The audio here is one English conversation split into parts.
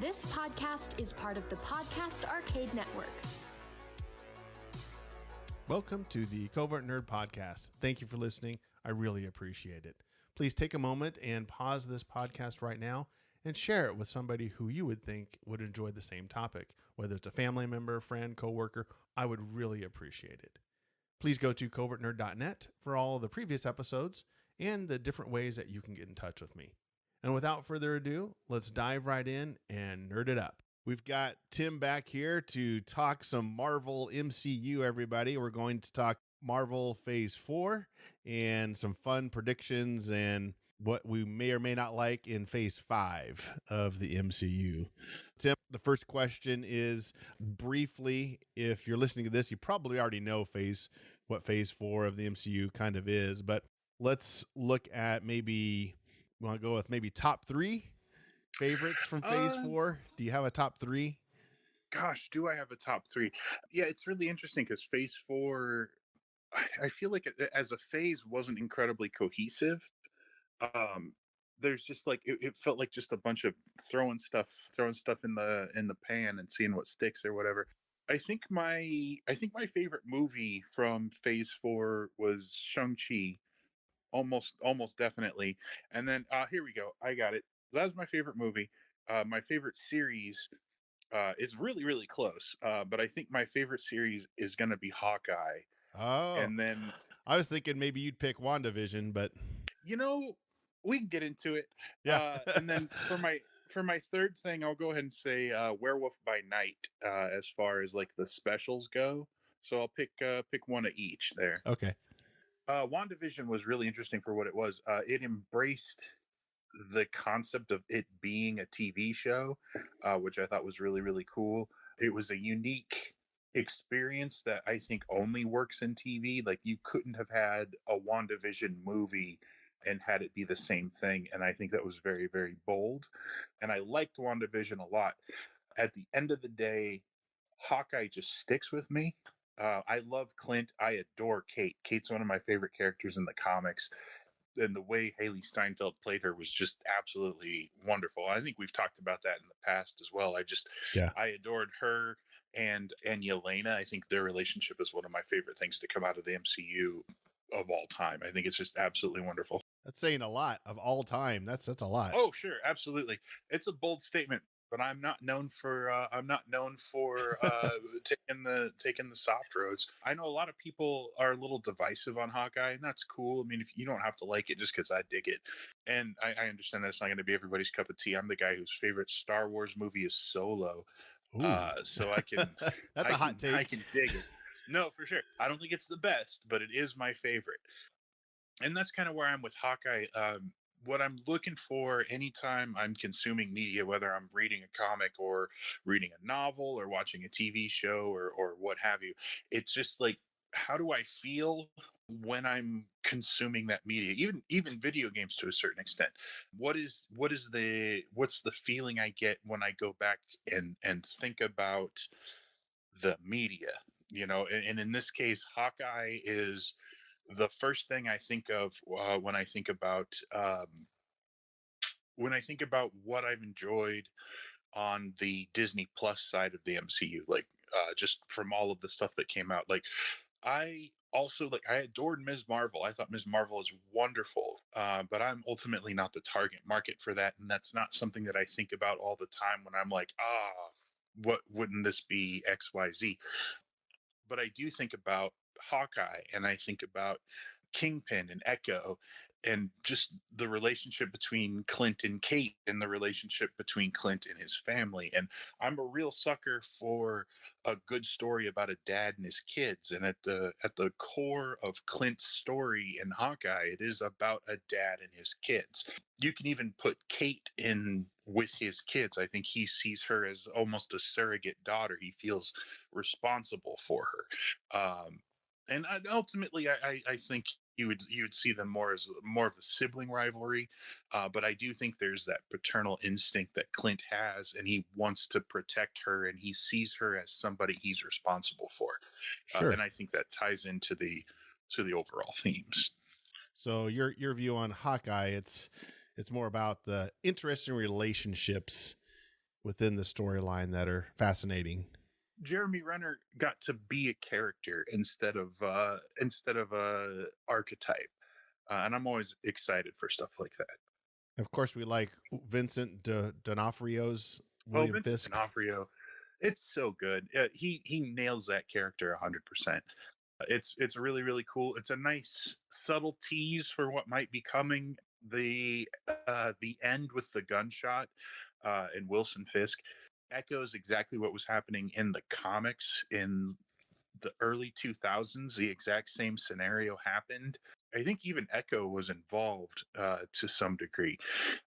This podcast is part of the Podcast Arcade Network. Welcome to the Covert Nerd Podcast. Thank you for listening. I really appreciate it. Please take a moment and pause this podcast right now and share it with somebody who you would think would enjoy the same topic, whether it's a family member, friend, coworker. I would really appreciate it. Please go to covertnerd.net for all of the previous episodes and the different ways that you can get in touch with me. And without further ado, let's dive right in and nerd it up. We've got Tim back here to talk some Marvel MCU, everybody. We're going to talk Marvel Phase 4 and some fun predictions and what we may or may not like in Phase 5 of the MCU. Tim, the first question is, briefly, if you're listening to this, you probably already know what Phase 4 of the MCU kind of is, but let's look at maybe, you want to go with maybe top 3 favorites from Phase 4? Do you have a top 3? Gosh, do I have a top 3? Yeah, it's really interesting because Phase 4, I feel like as a phase wasn't incredibly cohesive. There's just like it felt like just a bunch of throwing stuff in the pan and seeing what sticks or whatever. I think my favorite movie from Phase 4 was Shang-Chi. Almost definitely. And then here we go. I got it. That was my favorite movie. My favorite series is really, really close. But I think my favorite series is going to be Hawkeye. Oh, and then I was thinking maybe you'd pick WandaVision, but we can get into it. yeah. And then for my third thing, I'll go ahead and say Werewolf by Night. As far as like the specials go, so I'll pick one of each there. Okay. WandaVision was really interesting for what it was. It embraced the concept of it being a TV show, which I thought was really, really cool. It was a unique experience that I think only works in TV. Like, you couldn't have had a WandaVision movie and had it be the same thing. And I think that was very, very bold. And I liked WandaVision a lot. At the end of the day, Hawkeye just sticks with me. I love Clint. I adore Kate. Kate's one of my favorite characters in the comics. And the way Haley Steinfeld played her was just absolutely wonderful. I think we've talked about that in the past as well. I adored her and Yelena. I think their relationship is one of my favorite things to come out of the MCU of all time. I think it's just absolutely wonderful. That's saying a lot. Of all time. That's a lot. Oh, sure, absolutely. It's a bold statement, but I'm not known for taking the soft roads. I know a lot of people are a little divisive on Hawkeye, and that's cool. I mean, if you don't have to like it just because I dig it, and I understand that it's not going to be everybody's cup of tea. I'm the guy whose favorite Star Wars movie is Solo, so I can. That's a hot take. I can dig it. No, for sure. I don't think it's the best, but it is my favorite, and that's kind of where I'm with Hawkeye. What I'm looking for anytime I'm consuming media, whether I'm reading a comic or reading a novel or watching a TV show or what have you, it's just like, how do I feel when I'm consuming that media? Even video games to a certain extent. What's the feeling I get when I go back and think about the media? And in this case, Hawkeye is the first thing I think of when I think about what I've enjoyed on the Disney Plus side of the MCU, like just from all of the stuff that came out. Like, I adored Ms. Marvel. I thought Ms. Marvel is wonderful, but I'm ultimately not the target market for that, and that's not something that I think about all the time when I'm like, what wouldn't this be XYZ? But I do think about Hawkeye, and I think about Kingpin and Echo, and just the relationship between Clint and Kate, and the relationship between Clint and his family. And I'm a real sucker for a good story about a dad and his kids. And at the core of Clint's story in Hawkeye, it is about a dad and his kids. You can even put Kate in with his kids. I think he sees her as almost a surrogate daughter. He feels responsible for her. And ultimately, I think you would see them more as more of a sibling rivalry, but I do think there's that paternal instinct that Clint has, and he wants to protect her, and he sees her as somebody he's responsible for. Sure. And I think that ties into the overall themes. So your view on Hawkeye, it's more about the interesting relationships within the storyline that are fascinating. Jeremy Renner got to be a character instead of a archetype, and I'm always excited for stuff like that. Of course, we like Vincent D'Onofrio's Oh, William Vincent Fisk. D'Onofrio, it's so good. He nails that character 100%. It's really really cool. It's a nice subtle tease for what might be coming. The end with the gunshot and Wilson Fisk echoes exactly what was happening in the comics in the early 2000s. The exact same scenario happened. I think even Echo was involved to some degree,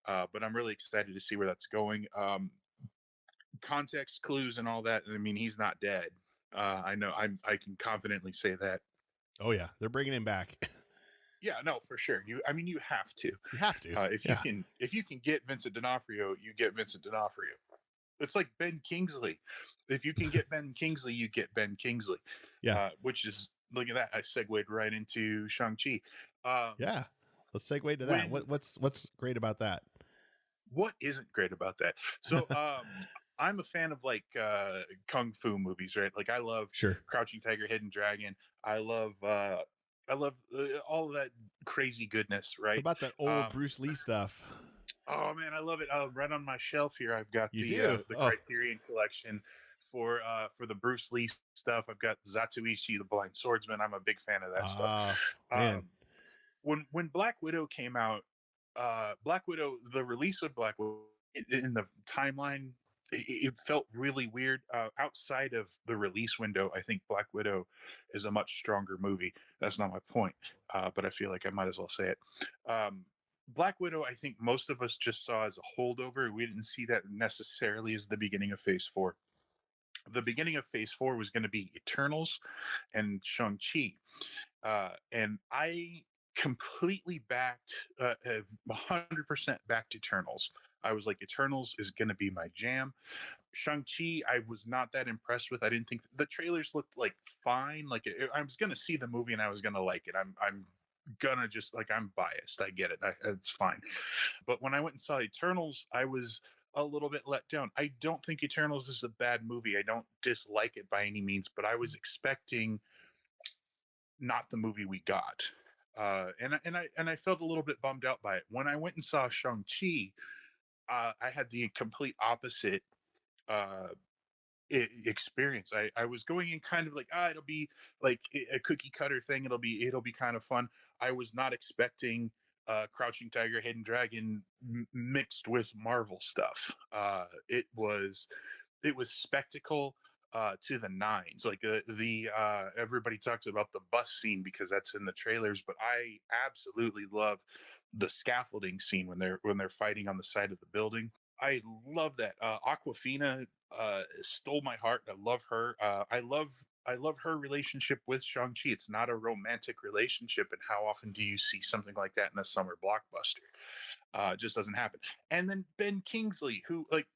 but I'm really excited to see where that's going. Context clues and all that. I mean, he's not dead. I know. I can confidently say that. Oh yeah, they're bringing him back. Yeah, no, for sure. I mean, you have to. You have to. If you can get Vincent D'Onofrio, you get Vincent D'Onofrio. It's like Ben Kingsley. If you can get Ben Kingsley, you get Ben Kingsley. Yeah. Which is, look at that. I segued right into Shang-Chi. Yeah. Let's segue to that. What's great about that? What isn't great about that? So I'm a fan of like kung fu movies, right? Like I love Crouching Tiger, Hidden Dragon. I love all of that crazy goodness, right? What about that old Bruce Lee stuff? Oh man, I love it. Right on my shelf here, I've got the Criterion collection for the Bruce Lee stuff. I've got Zatoichi, the Blind Swordsman. I'm a big fan of that stuff. Man. When Black Widow came out, the release of Black Widow in the timeline, it felt really weird. Outside of the release window, I think Black Widow is a much stronger movie. That's not my point, but I feel like I might as well say it. Black Widow, I think most of us just saw as a holdover. We didn't see that necessarily as the beginning of Phase 4. The beginning of Phase 4 was going to be Eternals and Shang-Chi. And I completely backed, 100% backed Eternals. I was like, Eternals is going to be my jam. Shang-Chi, I was not that impressed with. I didn't think the trailers looked like fine. Like I was going to see the movie and I was going to like it. I'm gonna just like, I'm biased. I get it. It's fine. But when I went and saw Eternals, I was a little bit let down. I don't think Eternals is a bad movie. I don't dislike it by any means, but I was expecting not the movie we got. And I felt a little bit bummed out by it. When I went and saw Shang-Chi, I had the complete opposite experience. I was going in kind of like, it'll be like a cookie cutter thing. It'll be kind of fun. I was not expecting Crouching Tiger, Hidden Dragon mixed with Marvel stuff. It was spectacle to the nines. Like the everybody talks about the bus scene because that's in the trailers, but I absolutely love the scaffolding scene when they're fighting on the side of the building. I love that. Aquafina stole my heart. I love her. I love her relationship with Shang-Chi. It's not a romantic relationship, and how often do you see something like that in a summer blockbuster? It just doesn't happen. And then Ben Kingsley, who like,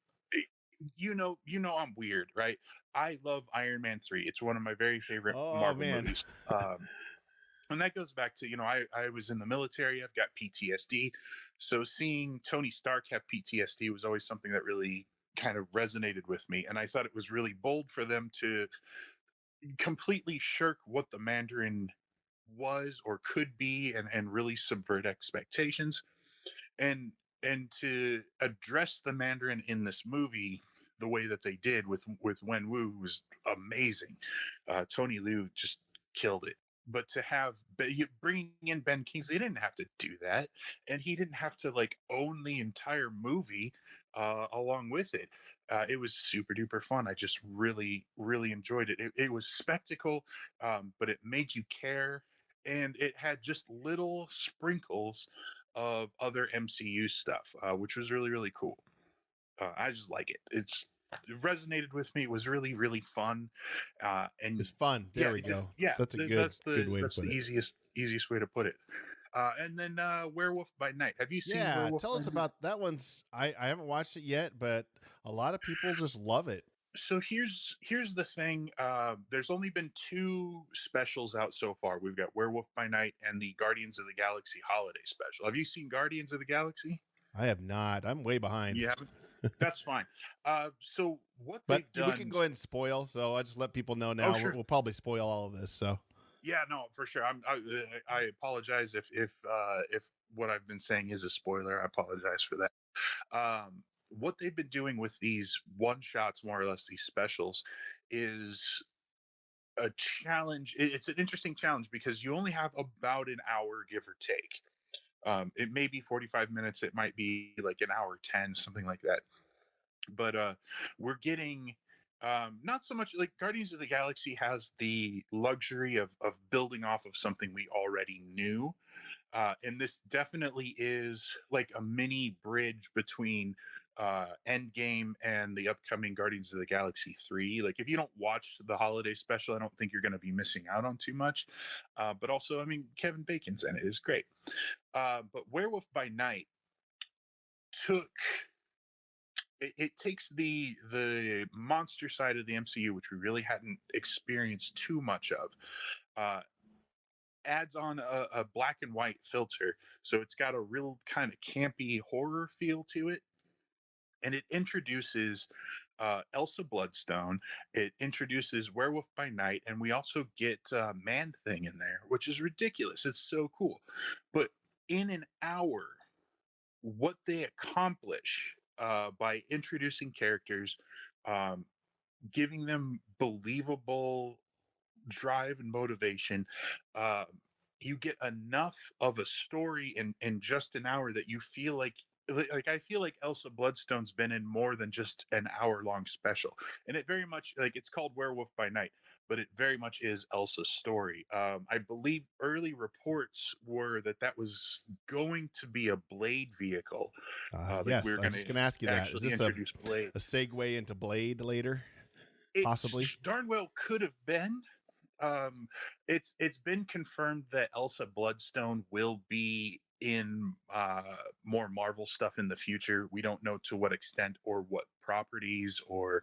you know, I'm weird, right? I love Iron Man 3. It's one of my very favorite Marvel movies. And that goes back to, I was in the military. I've got PTSD. So seeing Tony Stark have PTSD was always something that really kind of resonated with me. And I thought it was really bold for them to completely shirk what the Mandarin was or could be, and really subvert expectations. And to address the Mandarin in this movie the way that they did with Wen Wu was amazing. Tony Liu just killed it. But to have bringing in Ben Kingsley, they didn't have to do that, and he didn't have to like own the entire movie along with it. It was super duper fun. I just really really enjoyed it. It was spectacle, but it made you care, and it had just little sprinkles of other MCU stuff, which was really really cool. I just like it. It resonated with me. It was really really fun, and it's fun. There we go. Yeah, that's a good way to put it. Easiest way to put it. And then Werewolf by Night. Have you seen? Yeah, Werewolf tell us about that. I haven't watched it yet, but a lot of people just love it. So here's the thing. There's only been 2 specials out so far. We've got Werewolf by Night and the Guardians of the Galaxy holiday special. Have you seen Guardians of the Galaxy? I have not. I'm way behind. You haven't? That's fine. So what But they've we can done. go ahead and spoil. So I just let people know Oh, now. sure. We'll probably spoil all of this. So Yeah, no, for sure. I apologize if what I've been saying is a spoiler. I apologize for that. What they've been doing with these one shots, more or less, these specials, is a challenge. It's an interesting challenge because you only have about an hour, give or take. It may be 45 minutes. It might be like an hour 10, something like that. But we're getting not so much like Guardians of the Galaxy has the luxury of building off of something we already knew, and this definitely is like a mini bridge between Endgame and the upcoming Guardians of the Galaxy 3. Like, if you don't watch the holiday special, I don't think you're going to be missing out on too much. But also, I mean, Kevin Bacon's in it is great. But Werewolf by Night took it takes the monster side of the MCU, which we really hadn't experienced too much of, uh, adds on a black and white filter, so it's got a real kind of campy horror feel to it, and it introduces Elsa Bloodstone. It introduces Werewolf by Night, and we also get Man Thing in there, which is ridiculous. It's so cool, but in an hour, what they accomplish by introducing characters, um, giving them believable drive and motivation, uh, you get enough of a story in just an hour that you feel like I feel like Elsa Bloodstone's been in more than just an hour long special, and it very much like it's called Werewolf by Night, but it very much is Elsa's story. I believe early reports were that that was going to be a Blade vehicle, like we yes, were I was going just to going to ask you that. Is actually this introduce Blade. a segue into Blade later? It Possibly. darn well could have been. It's been confirmed that Elsa Bloodstone will be in more Marvel stuff in the future. We don't know to what extent or what properties or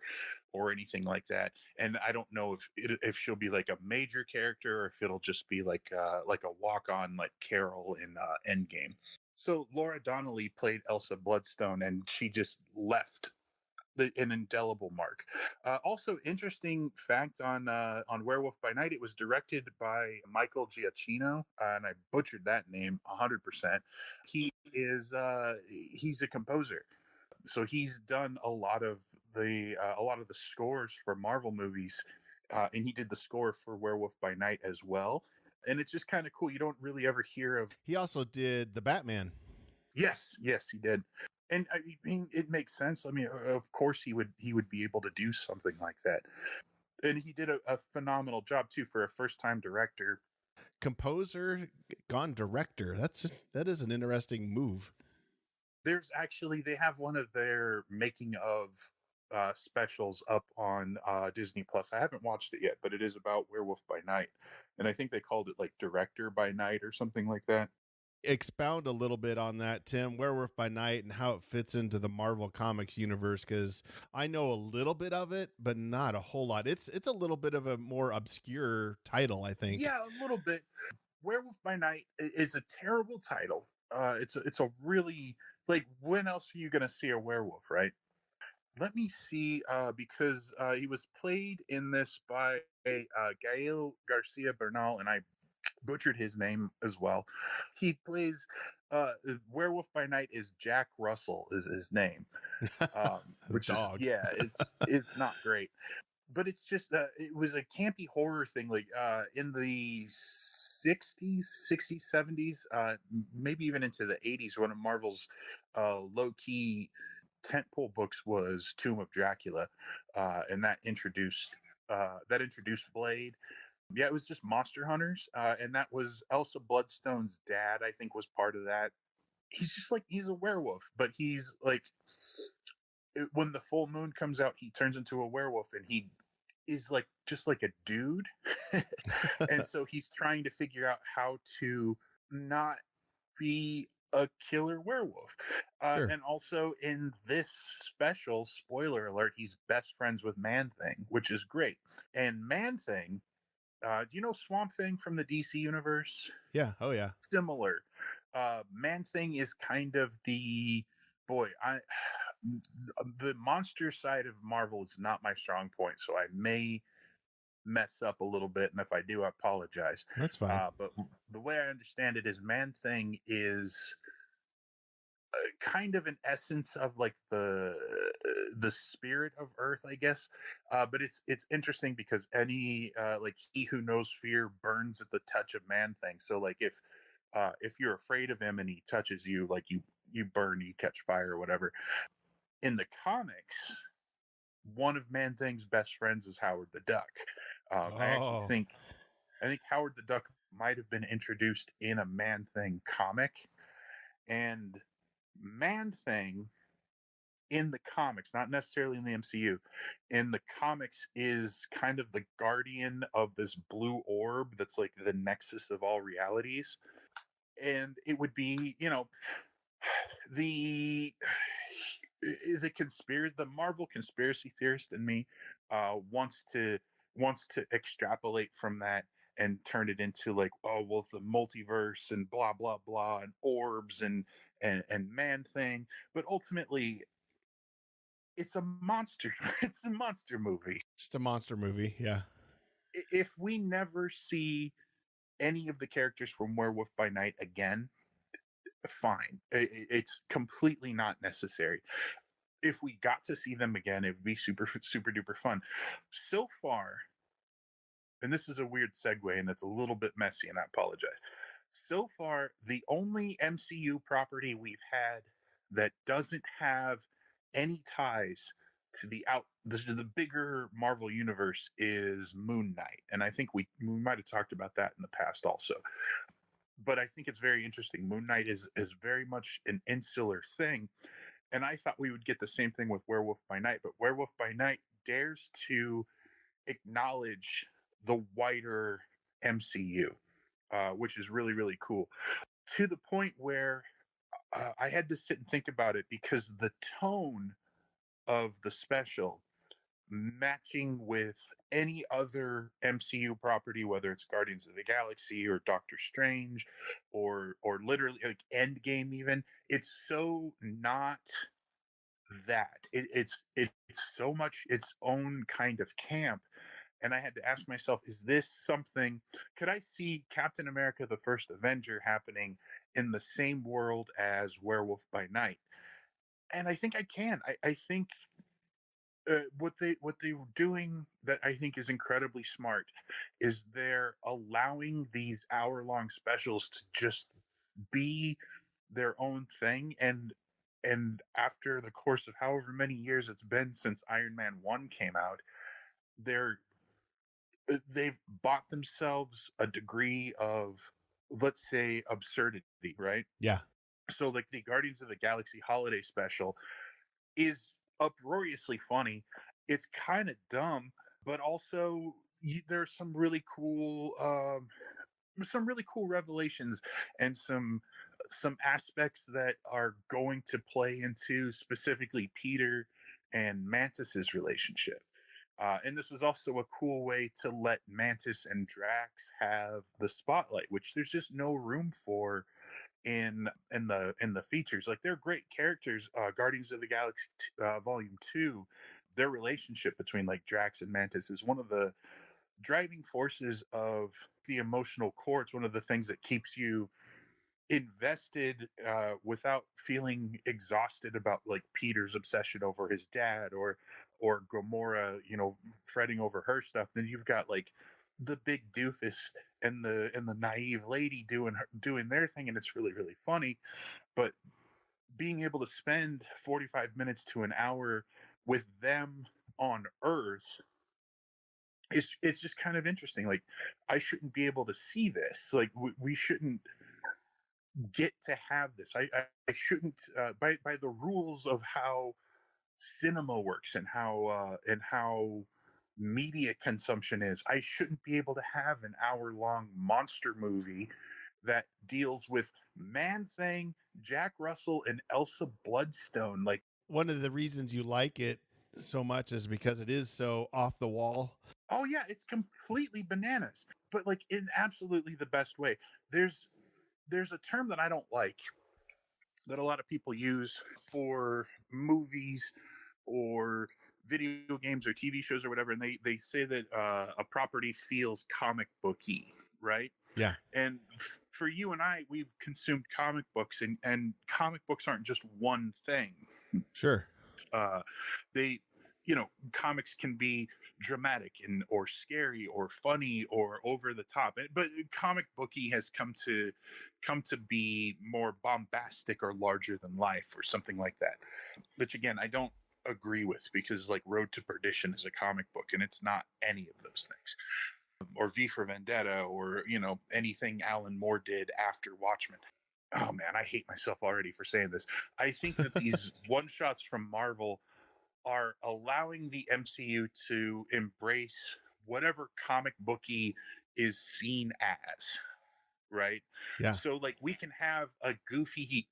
anything like that. And I don't know if she'll be like a major character or if it'll just be like a walk on like Carol in Endgame. So Laura Donnelly played Elsa Bloodstone, and she just left an indelible mark. Also, interesting fact on Werewolf by Night: it was directed by Michael Giacchino, and I butchered that name 100%. He's a composer, so he's done a lot of the scores for Marvel movies, and he did the score for Werewolf by Night as well. And it's just kind of cool. You don't really ever hear of. He also did the Batman. Yes, yes, he did. And I mean, it makes sense. I mean, of course he would be able to do something like that. And he did a phenomenal job too for a first time director. Composer gone director. That is an interesting move. There's actually they have one of their making of specials up on Disney Plus. I haven't watched it yet, but it is about Werewolf by Night, and I think they called it like Director by Night or something like that. Expound a little bit on that, Tim, Werewolf by Night, and how it fits into the Marvel Comics universe, because I know a little bit of it, but not a whole lot. It's a little bit of a more obscure title, I think. Yeah, a little bit. Werewolf by Night is a terrible title. It's a really like when else are you going to see a werewolf, right? Let me see, because he was played in this by Gael Garcia Bernal, and I butchered his name as well. He plays Werewolf by Night is Jack Russell is his name, which is Dog. yeah, it's not great, but it's just it was a campy horror thing like in the 60s 70s, maybe even into the 80s. One of Marvel's low key tentpole books was Tomb of Dracula, and that introduced Blade. Yeah, it was just Monster Hunters, and that was Elsa Bloodstone's dad. I think was part of that. He's just like he's a werewolf, but he's like when the full moon comes out, he turns into a werewolf, and he is like just like a dude, and so he's trying to figure out how to not be a killer werewolf. Sure. And also in this special, spoiler alert, he's best friends with Man Thing, which is great. And Man Thing, do you know Swamp Thing from the DC universe? Yeah. Oh, yeah. Similar. Man Thing is kind of the boy. the monster side of Marvel is not my strong point, so I may mess up a little bit, and if I do, I apologize. That's fine. But the way I understand it is, Man Thing is kind of an essence of like the spirit of Earth, I guess. But it's interesting because any like he who knows fear burns at the touch of Man Thing. So like if you're afraid of him and he touches you, like you burn, you catch fire or whatever. In the comics, one of Man Thing's best friends is Howard the Duck. I actually Oh, think Howard the Duck might have been introduced in a Man Thing comic, and Man Thing in the comics, not necessarily in the MCU, in the comics is kind of the guardian of this blue orb that's like the nexus of all realities. And it would be, the the Marvel conspiracy theorist in me wants to extrapolate from that and turn it into like, oh well, the multiverse and blah blah blah and orbs and Man Thing. But ultimately it's a monster it's a monster movie. just a monster movie. Yeah. If we never see any of the characters from Werewolf by Night again, fine. It's completely not necessary. If we got to see them again, it would be super super duper fun. So far, and this is a weird segue and it's a little bit messy, and I apologize. So far, the only MCU property we've had that doesn't have any ties to the bigger Marvel universe is Moon Knight, and I think we might have talked about that in the past also. But I think it's very interesting. Moon Knight is very much an insular thing, and I thought we would get the same thing with Werewolf by Night, but Werewolf by Night dares to acknowledge the wider MCU, which is really really cool. To the point where I had to sit and think about it because the tone of the special matching with any other MCU property, whether it's Guardians of the Galaxy or Doctor Strange or literally like Endgame even, it's so not that. It's so much its own kind of camp. And I had to ask myself, is this something, could I see Captain America the First Avenger happening in the same world as Werewolf by Night? And I think I can. I think what they were doing that I think is incredibly smart is they're allowing these hour-long specials to just be their own thing. And after the course of however many years it's been since Iron Man 1 came out, they're they've bought themselves a degree of, let's say, absurdity, right? Yeah. So like the Guardians of the Galaxy holiday special is uproariously funny. It's kind of dumb, but also there's some really cool revelations and some aspects that are going to play into specifically Peter and Mantis's relationship. And this was also a cool way to let Mantis and Drax have the spotlight, which there's just no room for in the features. Like they're great characters. Guardians of the Galaxy Volume 2, their relationship between like Drax and Mantis is one of the driving forces of the emotional core. It's one of the things that keeps you invested without feeling exhausted about like Peter's obsession over his dad or Gamora, fretting over her stuff. Then you've got like the big doofus and the naive lady doing their thing, and it's really really funny. But being able to spend 45 minutes to an hour with them on Earth, it's just kind of interesting. Like I shouldn't be able to see this. Like we shouldn't get to have this. I shouldn't by the rules of how cinema works and how media consumption is. I shouldn't be able to have an hour-long monster movie that deals with Man Thing, Jack Russell, and Elsa Bloodstone. Like, One of the reasons you like it so much is because it is so off the wall. oh yeah, it's completely bananas, but like in absolutely the best way. There's a term that I don't like that a lot of people use for movies or video games or TV shows or whatever, and they say that a property feels comic booky, right? Yeah, And for you and I, we've consumed comic books, and comic books aren't just one thing. sure. Uh, they, comics can be dramatic and or scary or funny or over the top. But comic booky has come to be more bombastic or larger than life or something like that. Which again, I don't agree with, because like Road to Perdition is a comic book and it's not any of those things. Or V for Vendetta, or anything Alan Moore did after Watchmen. Oh man, I hate myself already for saying this. I think that these one shots from Marvel are allowing the MCU to embrace whatever comic booky is seen as, right? Yeah, So like we can have a goofy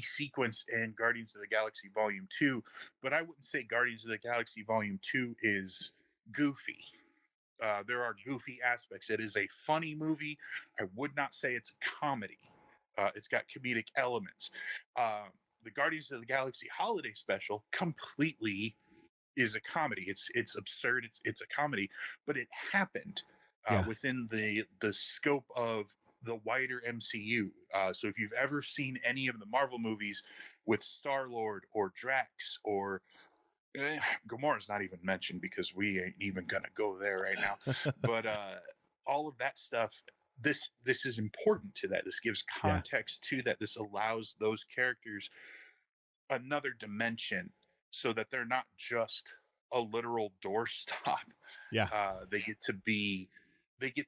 sequence in Guardians of the Galaxy Volume 2, but I wouldn't say Guardians of the Galaxy Volume 2 is goofy. There are goofy aspects. It is a funny movie. I would not say it's a comedy. It's got comedic elements. The Guardians of the Galaxy Holiday Special completely is a comedy. It's absurd. It's a comedy, but it happened yeah. within the scope of the wider MCU. So if you've ever seen any of the Marvel movies with Star Lord or Drax or Gamora's not even mentioned because we ain't even gonna go there right now. But all of that stuff, this is important to that. This gives Yeah, context to that. This allows those characters another dimension, so that they're not just a literal doorstop. yeah. They get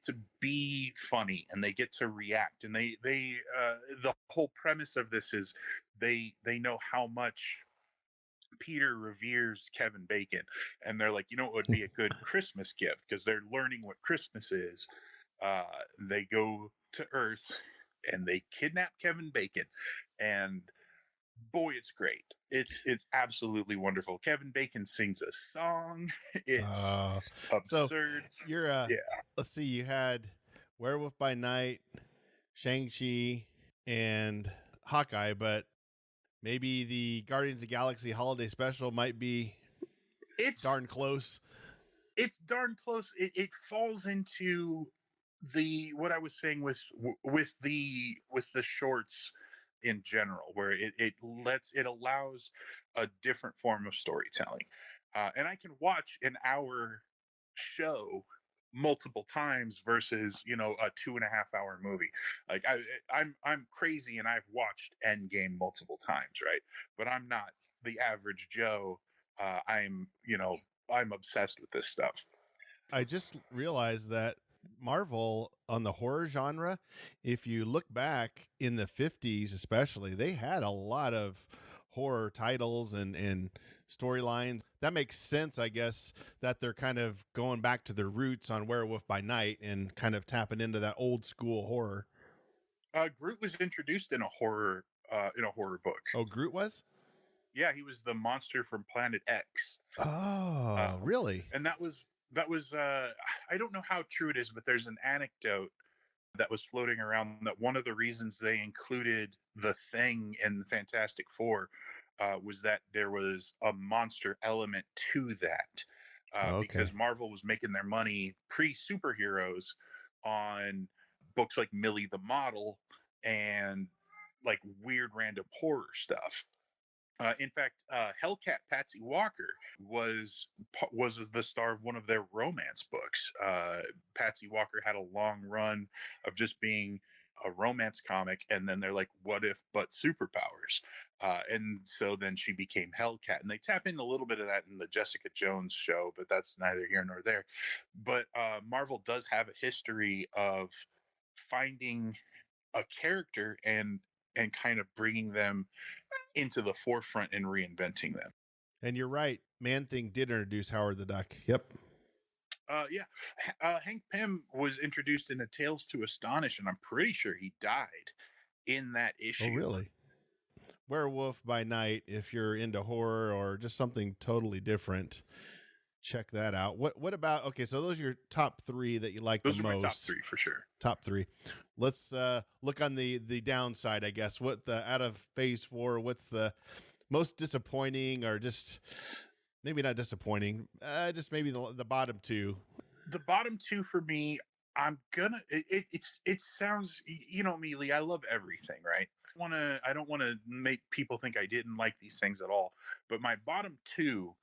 to be funny, and they get to react, and they the whole premise of this is they know how much Peter reveres Kevin Bacon, and they're like, it would be a good Christmas gift, because they're learning what Christmas is. They go to Earth and they kidnap Kevin Bacon, and boy, it's great. It's absolutely wonderful. Kevin Bacon sings a song. It's Uh, so absurd. you're Yeah. let's see, you had Werewolf by Night, Shang-Chi, and Hawkeye, but maybe the Guardians of the Galaxy Holiday Special might be It's darn close. it's darn close. It falls into the what I was saying with the shorts in general, where it allows a different form of storytelling, and I can watch an hour show multiple times versus a 2.5 hour movie. Like I'm crazy and I've watched Endgame multiple times, right? But I'm not the average Joe. I'm obsessed with this stuff. I just realized that Marvel on the horror genre, if you look back in the 50s especially, they had a lot of horror titles and storylines. That makes sense, I guess, that they're kind of going back to their roots on Werewolf by Night and kind of tapping into that old school horror. Groot was introduced in a horror book. Oh, Groot was? Yeah, he was the monster from Planet X. Oh, Um, really? and that was I don't know how true it is, but there's an anecdote that was floating around that one of the reasons they included the Thing in the Fantastic Four was that there was a monster element to that, Okay. because Marvel was making their money pre superheroes on books like Millie the Model and like weird random horror stuff. In fact, Hellcat Patsy Walker was the star of one of their romance books. Patsy Walker had a long run of just being a romance comic, and then they're like, "What if but superpowers?" And so then she became Hellcat, and they tap in a little bit of that in the Jessica Jones show, but that's neither here nor there. But Marvel does have a history of finding a character and kind of bringing them into the forefront and reinventing them. And you're right. Man Thing did introduce Howard the Duck. Yep. Yeah, Hank Pym was introduced in a Tales to Astonish, and I'm pretty sure he died in that Oh, issue. really? Werewolf by Night, if you're into horror or just something totally different, check that out. What about, okay, so those are your top three that you like Those the are my top most. three for sure. Top three. Let's look on the downside, I guess. What the out of phase 4, what's the most disappointing, or just maybe not disappointing, just maybe the bottom two. The bottom two for me, I'm gonna. It sounds. You know me, Lee. I love everything, right? I don't want to make people think I didn't like these things at all. But my bottom two,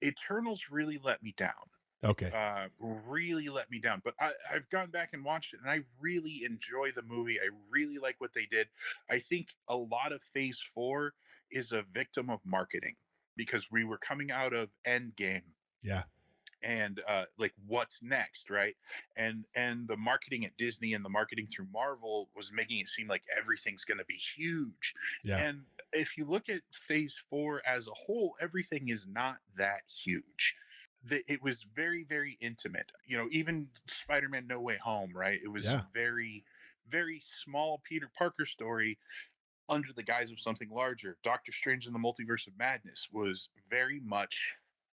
Eternals really let me down. Okay. Really let me down. But I've gone back and watched it, and I really enjoy the movie. I really like what they did. I think a lot of Phase 4 is a victim of marketing because we were coming out of Endgame Yeah. and like what's next, right? And the marketing at Disney and the marketing through Marvel was making it seem like everything's going to be huge. Yeah. And if you look at Phase 4 as a whole, everything is not that huge. It was very, very intimate. You know, even Spider-Man No Way Home, right? It was Yeah. very, very small Peter Parker story under the guise of something larger. Doctor Strange in the Multiverse of Madness was very much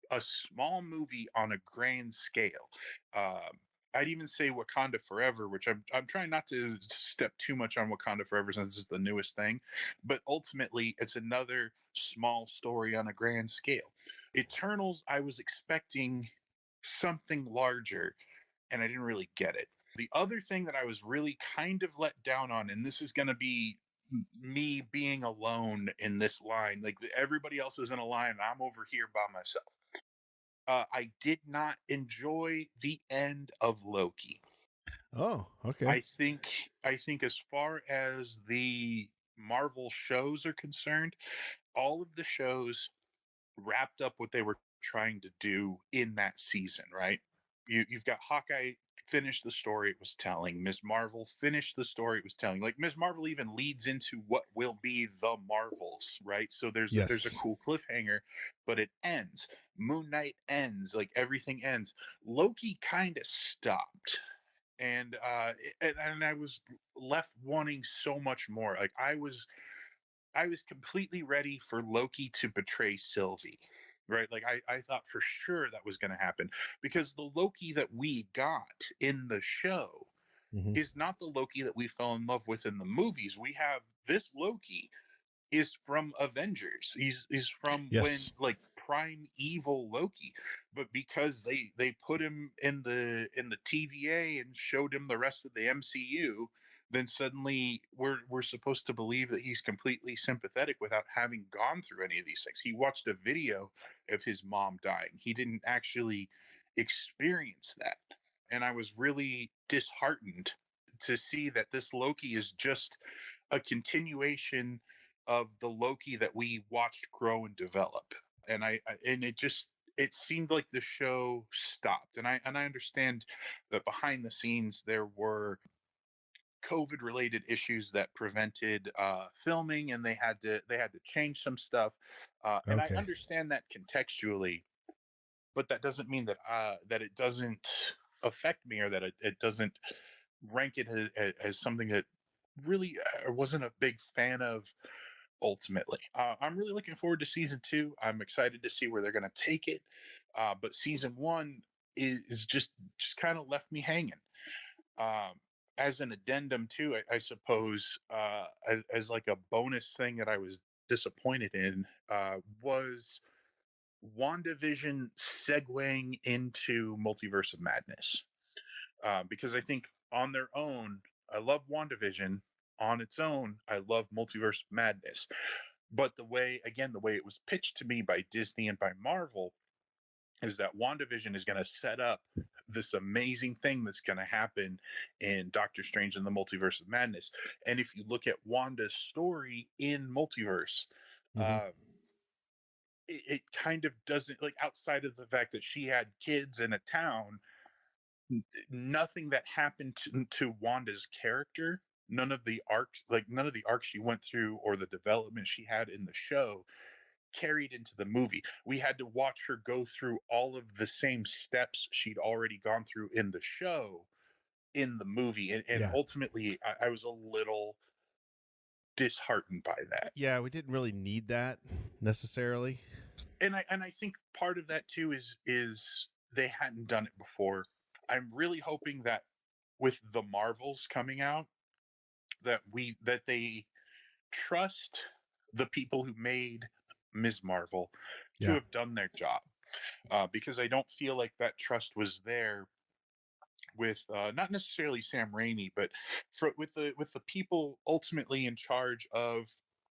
a small movie on a grand scale. I'd even say Wakanda Forever, which I'm trying not to step too much on Wakanda Forever since it's the newest thing, but ultimately it's another small story on a grand scale. Eternals, I was expecting something larger, and I didn't really get it. The other thing that I was really kind of let down on, and this is going to be me being alone in this line, like everybody else is in a line, and I'm over here by myself. I did not enjoy the end of Loki. Oh, okay. I think as far as the Marvel shows are concerned, all of the shows wrapped up what they were trying to do in that season, right? You've got Hawkeye finished the story it was telling. Ms. Marvel finished the story it was telling. Like Ms. Marvel even leads into what will be the Marvels, right? So there's a Yes. cool cliffhanger, but it ends. Moon Knight ends, like everything ends. Loki kind of stopped. And I was left wanting so much more. Like I was completely ready for Loki to betray Sylvie, right? Like I thought for sure that was going to happen because the Loki that we got in the show Hmm. is not the Loki that we fell in love with in the movies. We have this Loki is from Avengers. He's from when Yes. like prime evil Loki, but because they put him in the TVA and showed him the rest of the MCU, then suddenly we're supposed to believe that he's completely sympathetic without having gone through any of these things. He watched a video of his mom dying. He didn't actually experience that. And I was really disheartened to see that this Loki is just a continuation of the Loki that we watched grow and develop. And it seemed like the show stopped. And I understand that behind the scenes there were COVID related issues that prevented filming, and they had to change some stuff. And I Okay. understand that contextually, but that doesn't mean that it doesn't affect me, or that it doesn't rank it as something that really I wasn't a big fan of ultimately. I'm really looking forward to season two. I'm excited to see where they're going to take it. But season one is just kind of left me hanging. Um, as an addendum too, I suppose, as like a bonus thing that I was disappointed in, was WandaVision segueing into Multiverse of Madness. Because I think on their own, I love WandaVision. On its own, I love Multiverse of Madness. But the way it was pitched to me by Disney and by Marvel is that WandaVision is going to set up this amazing thing that's going to happen in Doctor Strange and the Multiverse of Madness. And if you look at Wanda's story in Multiverse, Hmm. uh, it kind of doesn't, like, outside of the fact that she had kids in a town, nothing that happened to Wanda's character, none of the arcs she went through or the development she had in the show carried into the movie. We had to watch her go through all of the same steps she'd already gone through in the show in the movie. And Yeah. ultimately, I was a little disheartened by that. Yeah, we didn't really need that necessarily. And I think part of that too is they hadn't done it before. I'm really hoping that with the Marvels coming out, that they trust the people who made Ms. Marvel to Yeah. have done their job, because I don't feel like that trust was there with not necessarily Sam Raimi, but with the people ultimately in charge of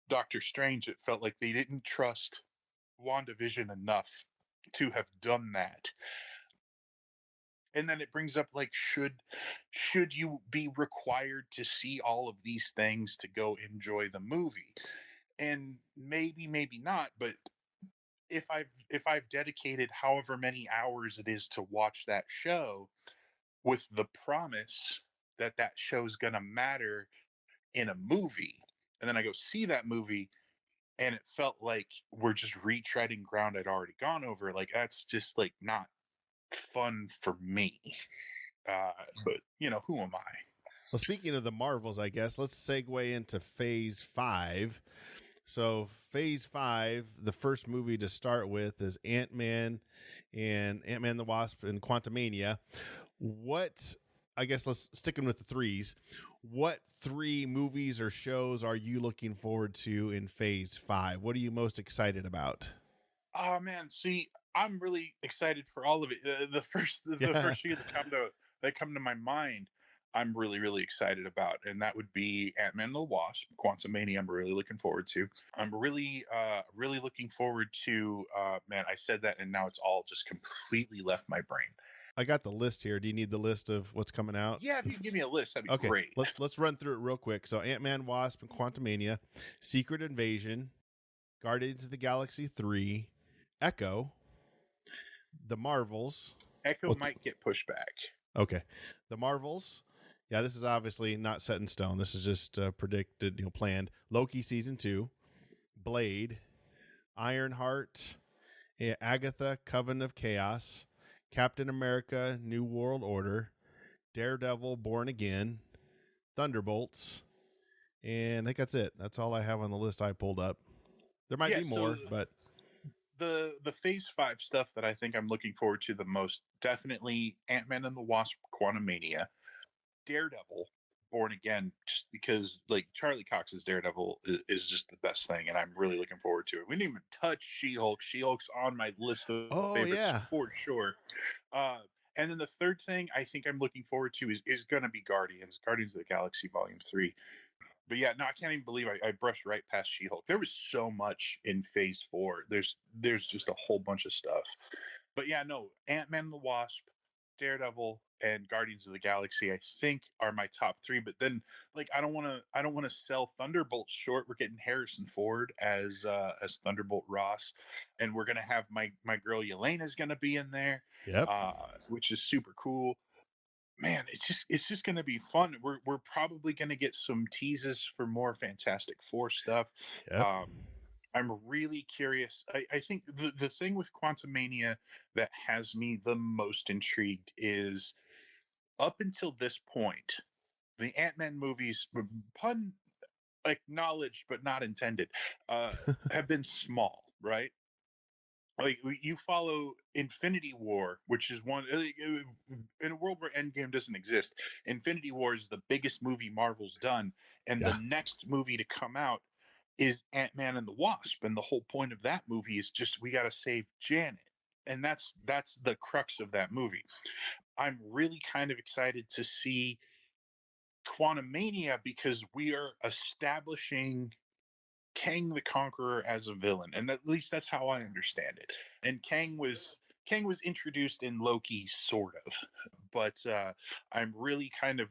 Doctor Strange. It felt like they didn't trust WandaVision enough to have done that. And then it brings up, like, should you be required to see all of these things to go enjoy the movie? And maybe not, but if I've dedicated however many hours it is to watch that show with the promise that that show's going to matter in a movie, and then I go see that movie and it felt like we're just retreading ground I'd already gone over, like, that's just, like, not fun for me. But who am I? Well, speaking of the Marvels, I guess let's segue into Phase 5. So, Phase 5, the first movie to start with is Ant-Man and Ant-Man the Wasp and Quantumania. What, I guess let's sticking with the threes. What three movies or shows are you looking forward to in Phase 5? What are you most excited about? Oh man, see, I'm really excited for all of it. The Yeah. first few that come to my mind, I'm really excited about, and that would be Ant-Man and the Wasp, Quantumania. I'm really looking forward to. I'm really looking forward to. Man, I said that, and now it's all just completely left my brain. I got the list here. Do you need the list of what's coming out? Yeah, if you give me a list, that'd be Okay, great. let's run through it real quick. So, Ant-Man, Wasp, and Quantumania, Secret Invasion, Guardians of the Galaxy 3, Echo, The Marvels. Echo Well, might get pushed back. okay, The Marvels. Yeah, this is obviously not set in stone. This is just predicted, planned. Loki season 2, Blade, Ironheart, Agatha, Coven of Chaos, Captain America, New World Order, Daredevil, Born Again, Thunderbolts, and I think that's it. That's all I have on the list I pulled up. There might Yeah, be so more, but the Phase 5 stuff that I think I'm looking forward to the most, definitely Ant-Man and the Wasp, Quantumania, Daredevil, Born Again, just because, like, Charlie Cox's Daredevil is just the best thing, and I'm really looking forward to it. We didn't even touch She-Hulk. She-Hulk's on my list of oh favorites yeah, for sure. Uh, and then the third thing I think I'm looking forward to is going to be Guardians of the Galaxy Volume 3. But yeah, no, I can't even believe I brushed right past She-Hulk. There was so much in Phase 4. There's just a whole bunch of stuff. But yeah, no, Ant-Man and the Wasp, Daredevil, and Guardians of the Galaxy, I think, are my top three. But then, like, I don't wanna sell Thunderbolt short. We're getting Harrison Ford as Thunderbolt Ross, and we're gonna have my girl Yelena's gonna be in there, yep, which is super cool. Man, it's just gonna be fun. We're probably gonna get some teases for more Fantastic Four stuff. yep. Um, I'm really curious. I think the thing with Quantumania that has me the most intrigued is, up until this point, the Ant-Man movies, pun acknowledged but not intended, uh, have been small, right? Like, you follow Infinity War, which is one in a world where Endgame doesn't exist. Infinity War is the biggest movie Marvel's done, and the Yeah, next movie to come out is Ant-Man and the Wasp, and the whole point of that movie is just, we got to save Janet, and that's the crux of that movie. I'm really kind of excited to see Quantumania because we are establishing Kang the Conqueror as a villain, and at least that's how I understand it. And Kang was introduced in Loki, sort of, but I'm really kind of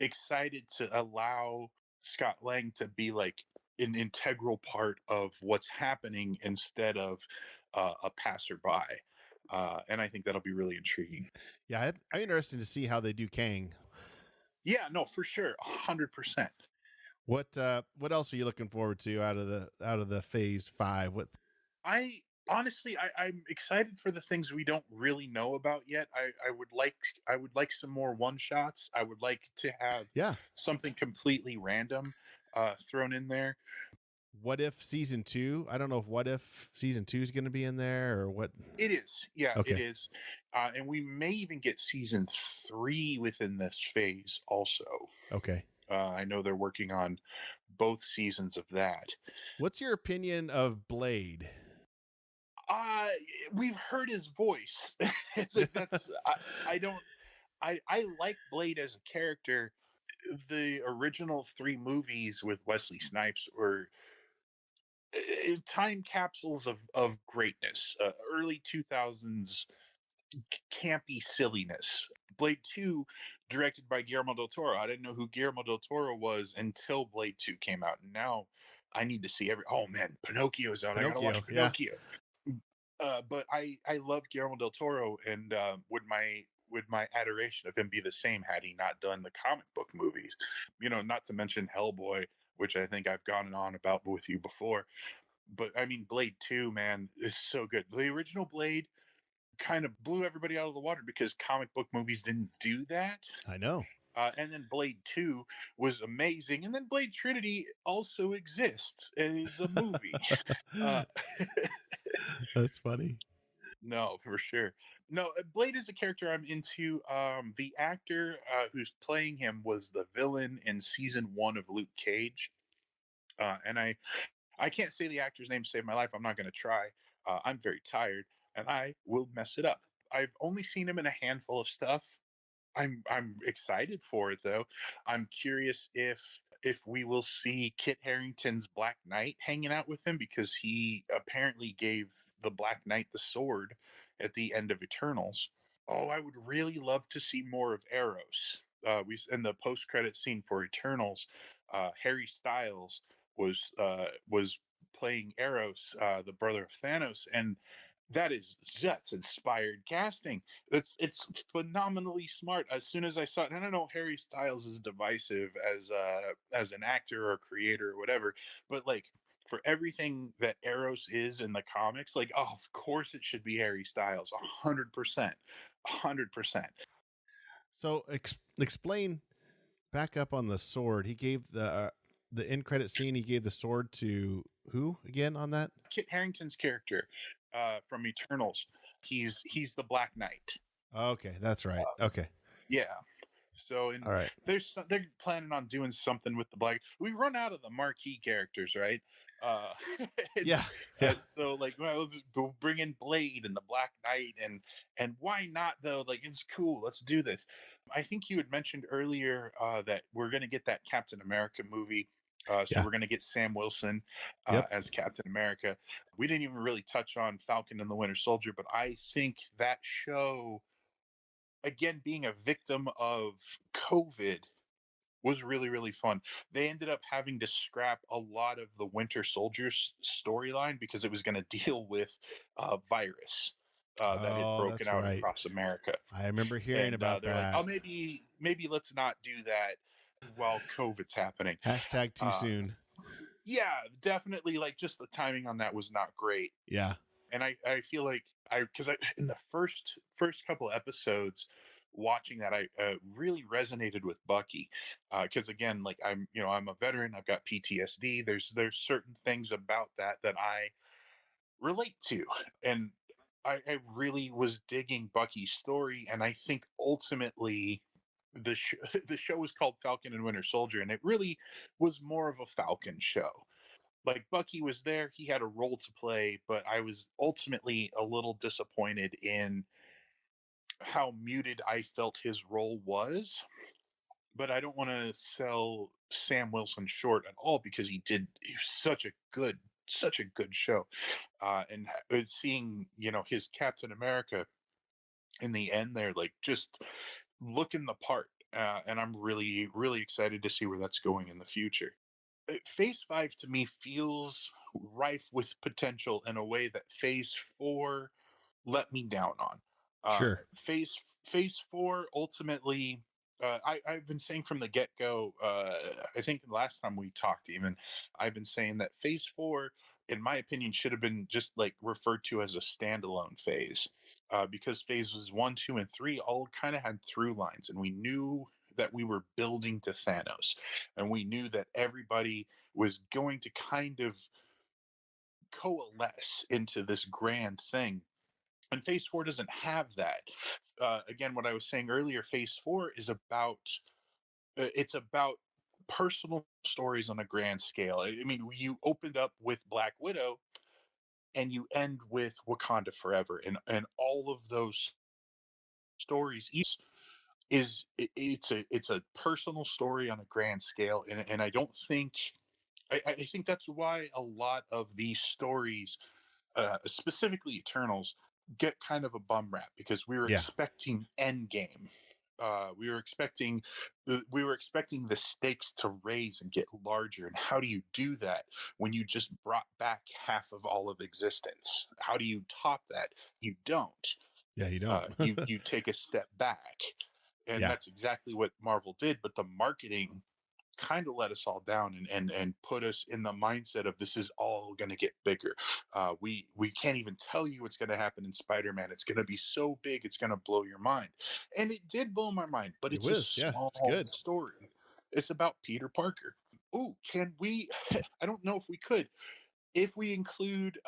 excited to allow Scott Lang to be, like, an integral part of what's happening instead of a passerby. And I think that'll be really intriguing. yeah. I'm interested to see how they do Kang. Yeah, no, for sure, 100%. What else are you looking forward to out of the Phase 5? What? I honestly, I'm excited for the things we don't really know about yet. I would like some more one shots. I would like to have Yeah. something completely random thrown in there. What if season 2? I don't know if What If season 2 is going to be in there or what. It is, yeah, it Okay. is, and we may even get season 3 within this phase also. Okay. I know they're working on both seasons of that. What's your opinion of Blade? Uh, we've heard his voice. Like, I don't I like Blade as a character. The original three movies with Wesley Snipes were time capsules of greatness. Early 2000s campy silliness. Blade 2, directed by Guillermo del Toro. I didn't know who Guillermo del Toro was until Blade 2 came out. And now I need to see every. Oh man, Pinocchio's out. I gotta Pinocchio, watch yeah. Pinocchio. But I love Guillermo del Toro, and would my adoration of him be the same had he not done the comic book movies? Not to mention Hellboy, which I think I've gone on about with you before. But I mean, Blade 2, man, is so good. The original Blade kind of blew everybody out of the water because comic book movies didn't do that. I know. And then Blade 2 was amazing. And then Blade Trinity also exists. It is a movie. Uh, That's funny. no, for sure. No, Blade is a character I'm into. The actor who's playing him was the villain in season 1 of Luke Cage. And I can't say the actor's name to save my life. I'm not going to try. I'm very tired and I will mess it up. I've only seen him in a handful of stuff. I'm excited for it though. I'm curious if we will see Kit Harington's Black Knight hanging out with him because he apparently gave the Black Knight the sword at the end of Eternals. Oh, I would really love to see more of Eros. We in the post credit scene for Eternals, Harry Styles was playing Eros, the brother of Thanos, and that's inspired casting. It's phenomenally smart. As soon as I saw it, and I know Harry Styles is divisive as an actor or creator or whatever, but like for everything that Eros is in the comics, like oh, of course it should be Harry Styles, 100%, 100%. So explain back up on the sword. He gave the end credit scene. He gave the sword to who again on that? Kit Harington's character from Eternals. He's the Black Knight. Okay, that's right. Okay, Yeah. So and all right. they're planning on doing something with the black. We run out of the marquee characters, right? Uh, and, Yeah, yeah. and so like, well, let's go bring in Blade and the Black Knight, and why not though? Like it's cool. Let's do this. I think you had mentioned earlier that we're gonna get that Captain America movie. So Yeah. we're going to get Sam Wilson Yep. as Captain America. We didn't even really touch on Falcon and the Winter Soldier, but I think that show, again, being a victim of COVID, was really, really fun. They ended up having to scrap a lot of the Winter Soldier's storyline because it was going to deal with virus that had Oh, broken that's out right. across America. I remember hearing And about they're like, oh, that. maybe let's not do that while COVID's happening. Hashtag too Uh, soon. yeah, definitely. Like just the timing on that was not great. Yeah. And I feel like because I in the first couple episodes watching that I really resonated with Bucky because again like I'm a veteran, I've got PTSD. There's certain things about that I relate to, and I really was digging Bucky's story, and I think ultimately the show was called Falcon and Winter Soldier, and it really was more of a Falcon show. Like Bucky was there, he had a role to play, but I was ultimately a little disappointed in how muted I felt his role was. But I don't want to sell Sam Wilson short at all because he was such a good show. And seeing, his Captain America in the end there, like just looking the part. And I'm really, really excited to see where that's going in the future. Phase 5 to me feels rife with potential in a way that Phase 4 let me down on. Uh, Sure. phase Phase 4 ultimately, I've been saying from the get go. I think the last time we talked, even I've been saying that Phase 4, in my opinion, should have been just like referred to as a standalone phase, because phases 1, 2, and 3 all kind of had through lines, and we knew that we were building to Thanos, and we knew that everybody was going to kind of coalesce into this grand thing. And Phase 4 doesn't have that. Again, what I was saying earlier, Phase 4 is about it's about personal stories on a grand scale. I mean, you opened up with Black Widow and you end with Wakanda Forever, and all of those stories it's a personal story on a grand scale, and I don't think I think that's why a lot of these stories, specifically Eternals, get kind of a bum rap because we were Yeah. expecting Endgame. We were expecting the stakes to raise and get larger. And how do you do that when you just brought back half of all of existence? How do you top that? You don't. Yeah, you don't. You take a step back, and Yeah. that's exactly what Marvel did. But the marketing kind of let us all down and put us in the mindset of this is all going to get bigger. We can't even tell you what's going to happen in Spider-Man. It's going to be so big, it's going to blow your mind, and it did blow my mind. But It it's a was. Yeah, it's small good. story. It's about Peter Parker. Oh, can we? I don't know if we could. If we include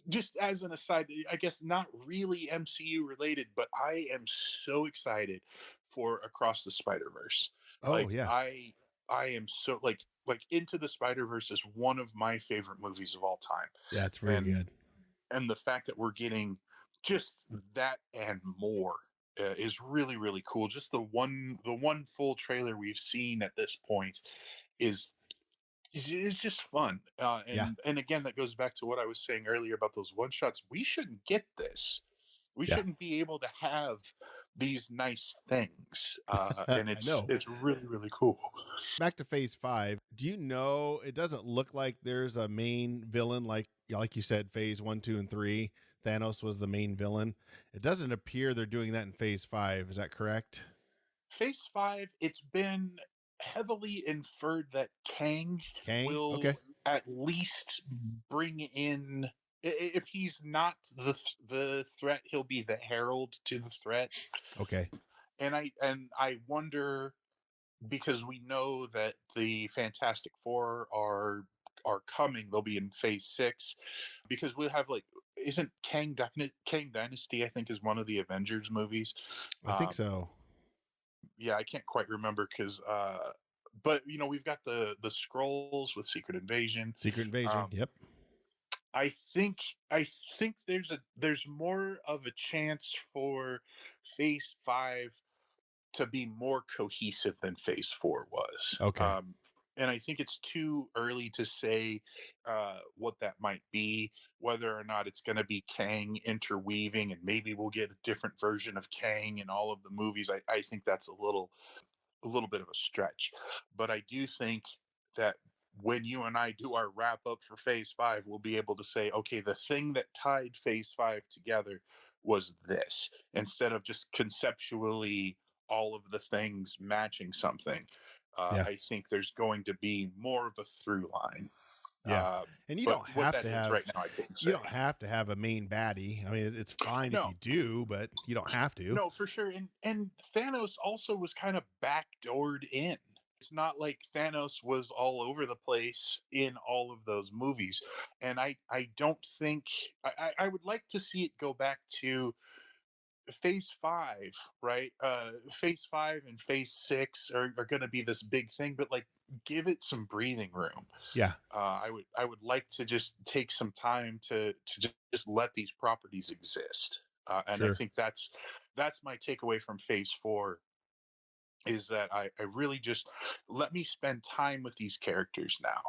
just as an aside, I guess not really MCU related, but I am so excited for Across the Spider Verse. Oh, Like yeah. I am so like Into the Spider Verse is one of my favorite movies of all time, Yeah, it's very and good. the fact that we're getting just that and more is really cool. Just the one full trailer we've seen at this point is it's just fun. Yeah. And again, that goes back to what I was saying earlier about those one shots. We shouldn't get this. We Yeah. shouldn't be able to have these nice things. And I know. it's really cool. Back to Phase 5. Do you know it doesn't look like there's a main villain like you said, Phase 1, 2, and 3. Thanos was the main villain. It doesn't appear they're doing that in Phase 5. Is that correct? Phase 5, it's been heavily inferred that Kang Kang? Okay. will at least bring in if he's not the threat, he'll be the herald to the threat. Okay. And I wonder, because we know that the Fantastic Four are coming. They'll be in Phase 6 because we'll have like isn't Kang Dynasty, I think, is one of the Avengers movies. I think Um, so. yeah, I can't quite remember because but we've got the scrolls with Secret Invasion. Secret Invasion. Um, Yep. I think I think there's more of a chance for Phase 5 to be more cohesive than Phase 4 was. Okay. And I think it's too early to say what that might be, whether or not it's going to be Kang interweaving, and maybe we'll get a different version of Kang in all of the movies. I think that's a little bit of a stretch, but I do think that when you and I do our wrap up for Phase 5, we'll be able to say, okay, the thing that tied Phase 5 together was this, instead of just conceptually all of the things matching something. Yeah. I think there's going to be more of a through line. Yeah. Uh, And you but don't what have that to is have right now, I couldn't you say. don't have to have a main baddie. I mean, it's fine if No, you do, but you don't have to. no, for sure. And Thanos also was kind of backdoored in. It's not like Thanos was all over the place in all of those movies. And I don't think I would like to see it go back to Phase 5, right? Phase 5 and Phase 6 are going to be this big thing, but like give it some breathing room. Yeah. I would like to just take some time to just let these properties exist. And I Sure. think that's my takeaway from Phase 4, is that I really just let me spend time with these characters now.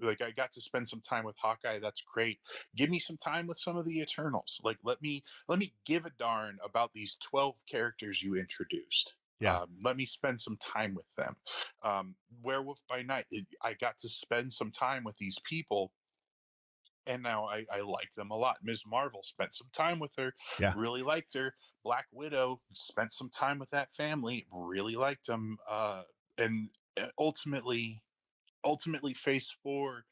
Like I got to spend some time with Hawkeye. That's great. Give me some time with some of the Eternals. Like let me give a darn about these 12 characters you introduced. Yeah. Let me spend some time with them. Werewolf by Night. I got to spend some time with these people, and now I like them a lot. Ms. Marvel, spent some time with her, Yeah. really liked her. Black Widow, spent some time with that family, really liked them. And ultimately, Phase 4,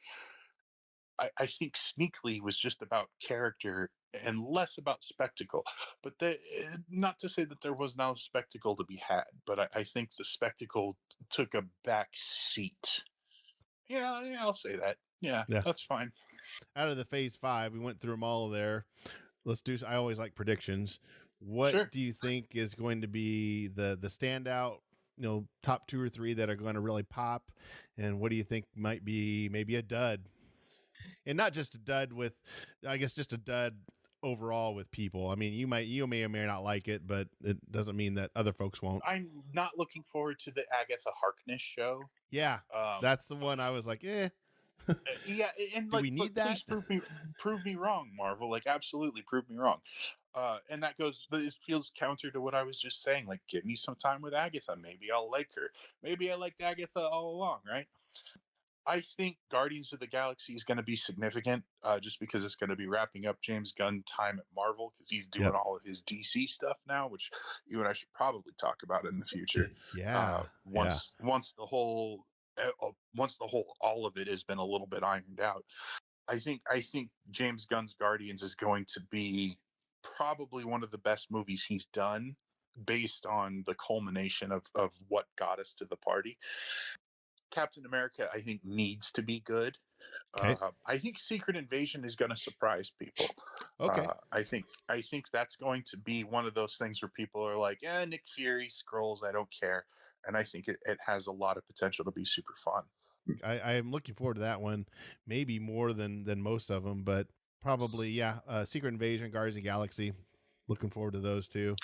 I think sneakily was just about character and less about spectacle. But not to say that there was no spectacle to be had, but I think the spectacle took a back seat. Yeah, I'll say that. Yeah, Yeah. that's fine. Out of the Phase 5, we went through them all there. Let's do. I always like predictions. What Sure. do you think is going to be the standout top 2 or 3 that are going to really pop, and what do you think might be maybe a dud, and not just a dud with, I guess, just a dud overall with people. I mean, you may or may not like it, but it doesn't mean that other folks won't. I'm not looking forward to the Agatha Harkness show. Yeah, Um, that's the one I was like, yeah, and do like, we but need that? please prove me wrong, Marvel. Like, absolutely prove me wrong. And that goes, but it feels counter to what I was just saying. Like, give me some time with Agatha. Maybe I'll like her. Maybe I liked Agatha all along, right? I think Guardians of the Galaxy is going to be significant, just because it's going to be wrapping up James Gunn time at Marvel, because he's doing Yep. all of his DC stuff now, which you and I should probably talk about in the future. Yeah. Once the whole once the whole all of it has been a little bit ironed out, I think James Gunn's Guardians is going to be probably one of the best movies he's done, based on the culmination of what got us to the party. Captain America, I think, needs to be good. Okay. I think Secret Invasion is going to surprise people. Okay. I think that's going to be one of those things where people are like, Nick Fury, scrolls, I don't care. And I think it has a lot of potential to be super fun. I am looking forward to that one, maybe more than most of them, but probably, yeah. Secret Invasion, Guardians of the Galaxy, looking forward to those two.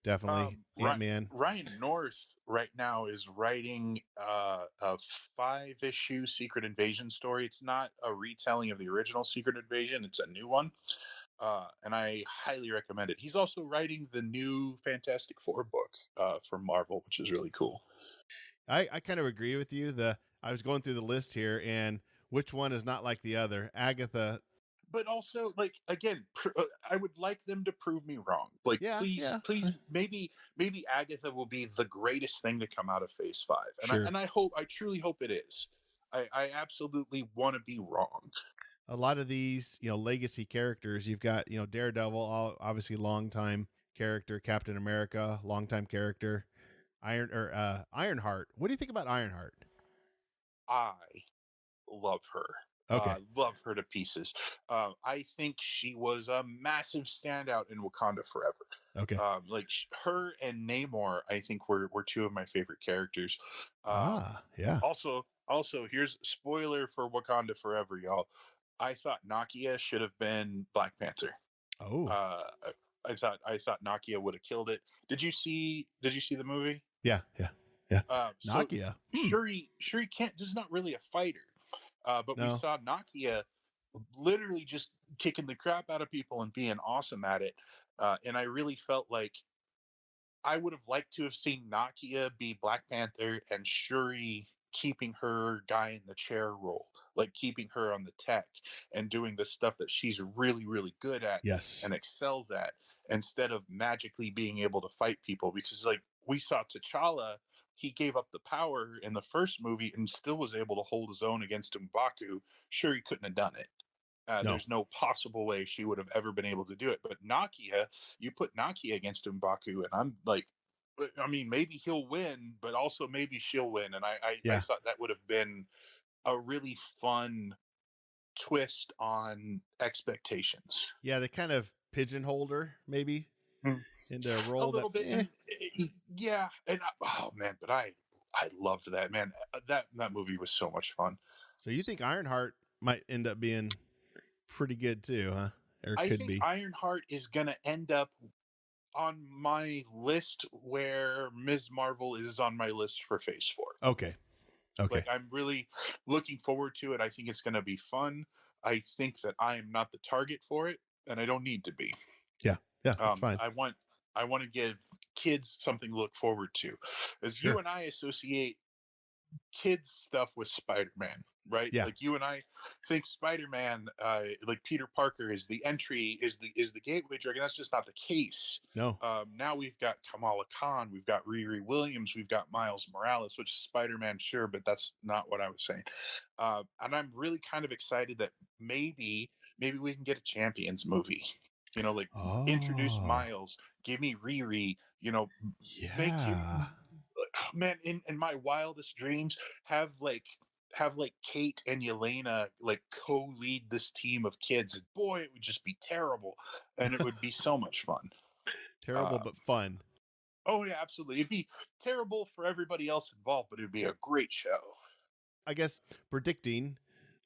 Definitely. Ant-Man. Ryan North right now is writing a 5-issue Secret Invasion story. It's not a retelling of the original Secret Invasion; it's a new one, and I highly recommend it. He's also writing the new Fantastic Four book from Marvel, which is really cool. I kind of agree with you. I was going through the list here, and which one is not like the other? Agatha. But also, like, again, I would like them to prove me wrong. Like, Yeah, please, yeah. please, maybe Agatha will be the greatest thing to come out of Phase 5, and Sure. I truly hope it is. I absolutely want to be wrong. A lot of these, legacy characters, you've got, Daredevil, obviously longtime character, Captain America, longtime character, Ironheart. What do you think about Ironheart? I love her. Okay. Love her to pieces. I think she was a massive standout in Wakanda Forever. Okay. Her and Namor, I think were two of my favorite characters. Yeah. Also, here's a spoiler for Wakanda Forever, y'all. I thought Nakia should have been Black Panther. Oh. I thought Nakia would have killed it. Did you see the movie? Yeah. So Nakia. Shuri can't. This is not really a fighter. But No. we saw Nakia literally just kicking the crap out of people and being awesome at it. And I really felt like I would have liked to have seen Nakia be Black Panther and Shuri keeping her guy in the chair role, like keeping her on the tech and doing the stuff that she's really, really good at Yes. and excels at, instead of magically being able to fight people. Because, like, we saw T'Challa, he gave up the power in the first movie and still was able to hold his own against M'Baku. Sure, he couldn't have done it. No. There's no possible way she would have ever been able to do it. But Nakia, you put Nakia against M'Baku, and I'm like, I mean, maybe he'll win, but also maybe she'll win. And I thought that would have been a really fun twist on expectations. Yeah, they kind of pigeonholed her maybe into a role A little that, bit. And, yeah. And oh man, but I loved that, man. That movie was so much fun. So you think Ironheart might end up being pretty good too, huh? Or I could think be. Ironheart is going to end up on my list where Ms. Marvel is on my list for Phase 4. Okay. Like, I'm really looking forward to it. I think it's going to be fun. I think that I am not the target for it, and I don't need to be. Yeah, that's fine. I want to give kids something to look forward to, as Sure. you and I associate kids stuff with Spider-Man, right? Yeah. Like, you and I think Spider-Man, like Peter Parker is the entry, is the gateway drug, and that's just not the case. No. Now we've got Kamala Khan, we've got Riri Williams, we've got Miles Morales, which is Spider-Man, sure, but that's not what I was saying. And I'm really kind of excited that maybe we can get a Champions movie. Introduce Miles, give me Riri, make him, Yeah. man, in my wildest dreams, have Kate and Yelena like co-lead this team of kids. And boy, it would just be terrible, and it would be so much fun. Terrible but fun. Oh yeah, absolutely. It'd be terrible for everybody else involved, but it'd be a great show. I guess predicting.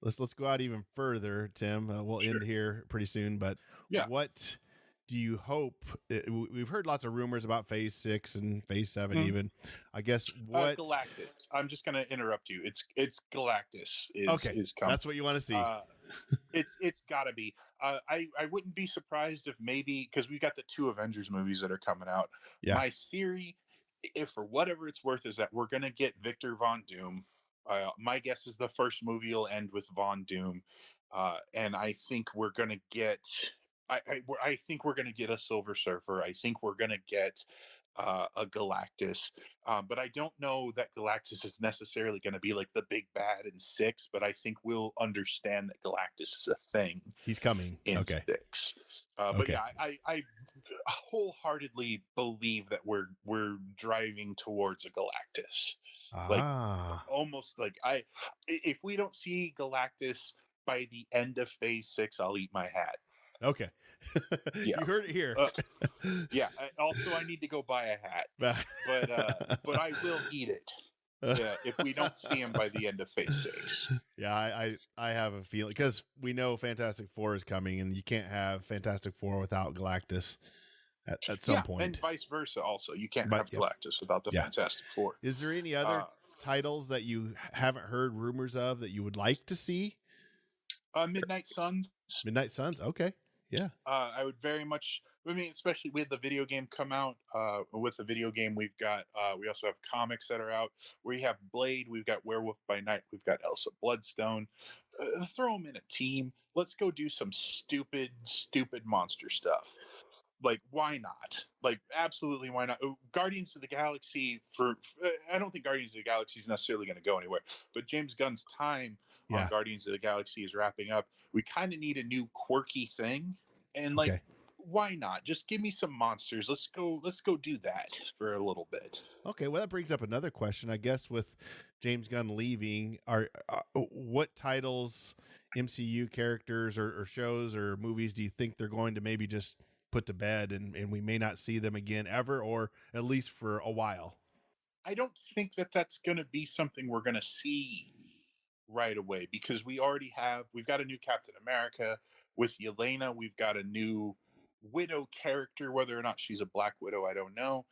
Let's go out even further, Tim. We'll end Sure. here pretty soon, but Yeah. what do you hope? We've heard lots of rumors about Phase 6 and Phase 7, even. I guess what? Galactus. I'm just gonna interrupt you. It's Galactus Okay, is coming. that's what you want to see. It's got to be. I wouldn't be surprised if maybe because we got the 2 Avengers movies that are coming out. Yeah. My theory, if for whatever it's worth, is that we're gonna get Victor Von Doom. My guess is the first movie will end with Von Doom, and I think we're gonna get. I think we're gonna get a Silver Surfer. I think we're gonna get a Galactus. But I don't know that Galactus is necessarily going to be like the big bad in 6, but I think we'll understand that Galactus is a thing He's coming. in Okay. 6. But yeah, I wholeheartedly believe that we're driving towards a Galactus. Like almost like if we don't see Galactus by the end of Phase 6, I'll eat my hat. Okay. Yeah. You heard it here. Yeah. Also, I need to go buy a hat, but I will eat it. Yeah, if we don't see him by the end of Phase 6. Yeah, I have a feeling because we know Fantastic Four is coming, and you can't have Fantastic Four without Galactus at some point, and vice versa. Also, you can't have Galactus without the Fantastic Four. Is there any other titles that you haven't heard rumors of that you would like to see? Midnight Suns. Midnight Suns. Okay. Yeah. I would very much. I mean, especially with the video game come out. With the video game, we've got. We also have comics that are out. We have Blade. We've got Werewolf by Night. We've got Elsa Bloodstone. Throw them in a team. Let's go do some stupid monster stuff. Like, why not? Like, absolutely, why not? Guardians of the Galaxy. I don't think Guardians of the Galaxy is necessarily going to go anywhere. But James Gunn's time on Guardians of the Galaxy is wrapping up. We kind of need a new quirky thing, and like, why not? Just give me some monsters. Let's go do that for a little bit. Okay, well, that brings up another question. I guess with James Gunn leaving, what titles, MCU characters or shows or movies do you think they're going to maybe just put to bed and we may not see them again ever, or at least for a while? I don't think that that's going to be something we're going to see right away, because we've got a new Captain America with Yelena. We've got a new Widow character. Whether or not she's a Black Widow, I don't know.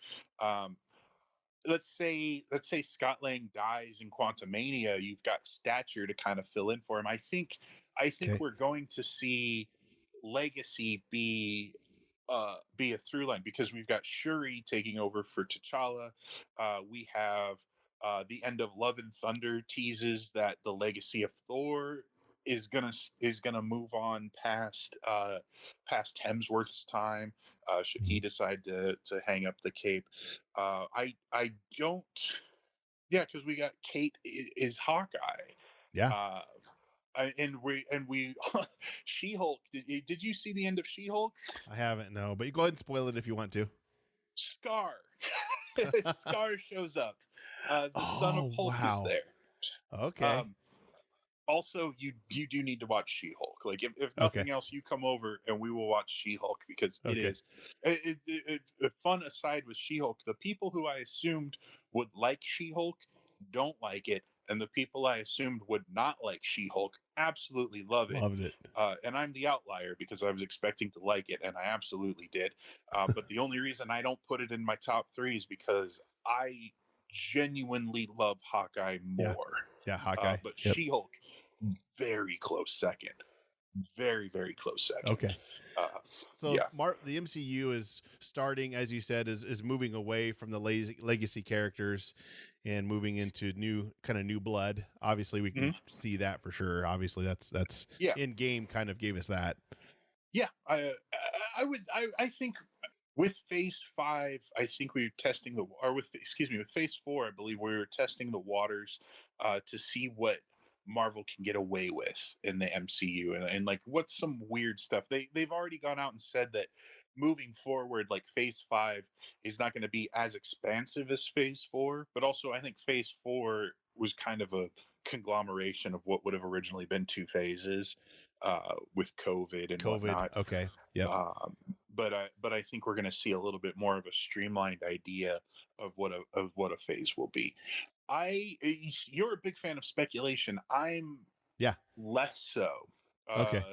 Let's say Scott Lang dies in Quantumania. You've got Stature to kind of fill in for him. I think we're going to see Legacy be a through line, because we've got Shuri taking over for T'Challa. We have the end of Love and Thunder teases that the legacy of Thor is gonna move on past Hemsworth's time, should he decide to hang up the cape. I don't. Yeah, because we got Kate is Hawkeye. Yeah. And we She-Hulk. Did you see the end of She-Hulk? I haven't, no, but you go ahead and spoil it if you want to. Scar. Scar shows up. The son of Hulk is there. Okay. Also, you do need to watch She-Hulk. Like, if nothing else, you come over and we will watch She-Hulk, because it is a fun aside with She-Hulk. The people who I assumed would like She-Hulk don't like it, and the people I assumed would not like She-Hulk absolutely love it. Loved it. And I'm the outlier, because I was expecting to like it, and I absolutely did. But the only reason I don't put it in my top 3 is because I genuinely love Hawkeye more. Yeah, Hawkeye. But She-Hulk, very close second. Very, very close second. Okay. The MCU is starting, as you said, is moving away from the legacy characters and moving into new blood. Obviously, we can see that for sure. Obviously, that's in game kind of gave us that. Yeah, I think with Phase 5, I think we were testing with Phase 4, I believe we were testing the waters to see what Marvel can get away with in the MCU, and like what's some weird stuff. They've already gone out and said that moving forward, like Phase 5 is not going to be as expansive as Phase 4, but also I think Phase 4 was kind of a conglomeration of what would have originally been 2 phases with COVID and whatnot. Okay. Yep. but I think we're going to see a little bit more of a streamlined idea of what a phase will be. You're a big fan of speculation. I'm Yeah. less so. Okay.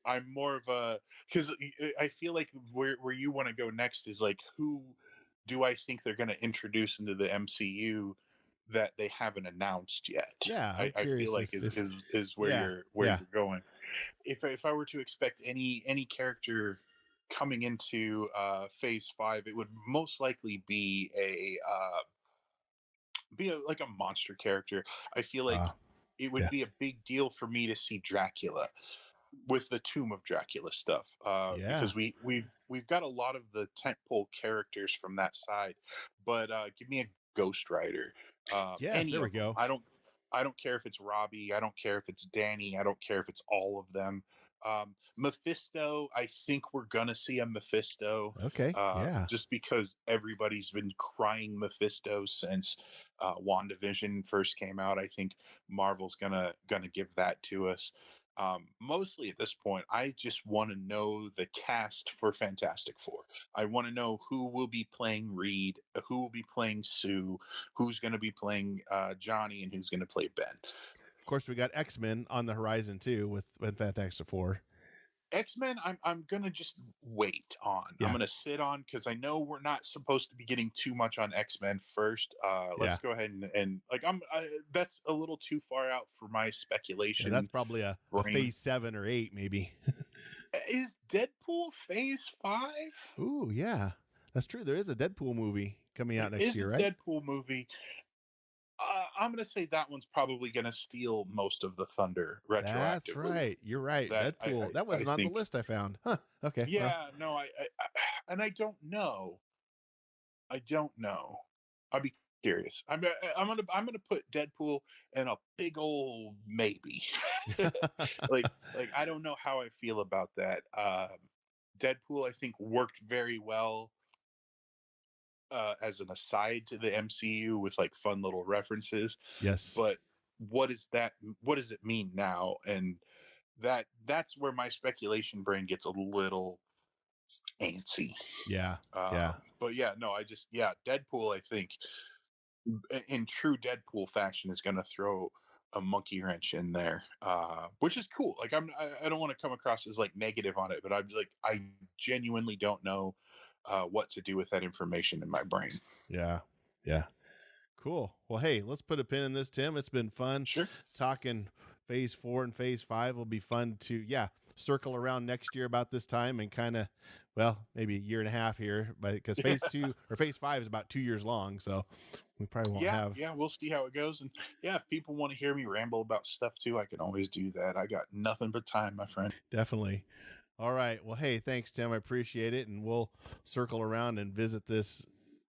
I'm more of a, because I feel like where you want to go next is like, who do I think they're going to introduce into the MCU that they haven't announced yet? Yeah. I'm I feel curious like if is yeah. where Yeah. you're going. If I were to expect any character coming into Phase 5, it would most likely be like a monster character. I feel like it would Yeah. be a big deal for me to see Dracula with the Tomb of Dracula stuff, Yeah. because we've got a lot of the tentpole characters from that side, but give me a Ghost Rider, Yes. any There we of them. go. I don't care if it's Robbie. I don't care if it's Danny. I don't care if it's all of them. Mephisto, I think we're gonna see a Mephisto, Okay. Yeah. just because everybody's been crying Mephisto since WandaVision first came out. I think Marvel's gonna give that to us. Mostly at this point, I just want to know the cast for Fantastic Four. I want to know who will be playing Reed, who will be playing Sue, who's going to be playing Johnny, and who's going to play Ben. Of course, we got X-Men on the horizon too with Fantastic Four. X-Men, I'm gonna just wait on. I'm Yeah. gonna sit on, because I know we're not supposed to be getting too much on X-Men first. Let's Yeah. go ahead and like that's a little too far out for my Yeah, speculation. that's probably a brain. Phase 7 or 8, maybe. Is Deadpool Phase 5? Ooh, yeah, that's true. There is a Deadpool movie coming out next Is year, a right? Deadpool movie. I'm gonna say that one's probably gonna steal most of the thunder retroactively. That's right. You're right. That Deadpool. That wasn't on the think. list I found. Huh. Okay. Well, Yeah, no, and I don't know. I don't know. I'd be curious. I'm gonna put Deadpool in a big old maybe. like I don't know how I feel about that. Deadpool, I think, worked very well as an aside to the MCU with like fun little references. yes. But what is that? What does it mean now? And that's where my speculation brain gets a little antsy. Yeah. Yeah. But yeah, no, Deadpool, I think, in true Deadpool fashion, is going to throw a monkey wrench in there, which is cool. Like I don't want to come across as like negative on it, but I'm like, I genuinely don't know what to do with that information in my brain. Yeah. Yeah. Cool. Well, hey, let's put a pin in this, Tim. It's been fun Sure. talking Phase 4 and Phase 5. Will be fun to, circle around next year about this time and kind of, well, maybe a year and a half here, but because Phase 2 or Phase 5 is about 2 years long, so we probably won't have. Yeah, we'll see how it goes. And yeah, if people want to hear me ramble about stuff too, I can always do that. I got nothing but time, my friend. Definitely. All right. Well, hey, thanks, Tim. I appreciate it, and we'll circle around and visit this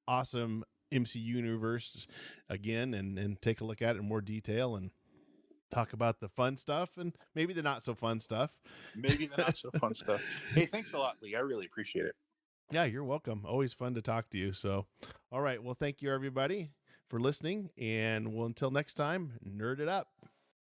awesome MCU universe again and take a look at it in more detail and talk about the fun stuff and maybe the not so fun stuff. Maybe the not so fun stuff. Hey, thanks a lot, Lee. I really appreciate it. Yeah, you're welcome. Always fun to talk to you. So, all right. Well, thank you, everybody, for listening. And until next time, nerd it up.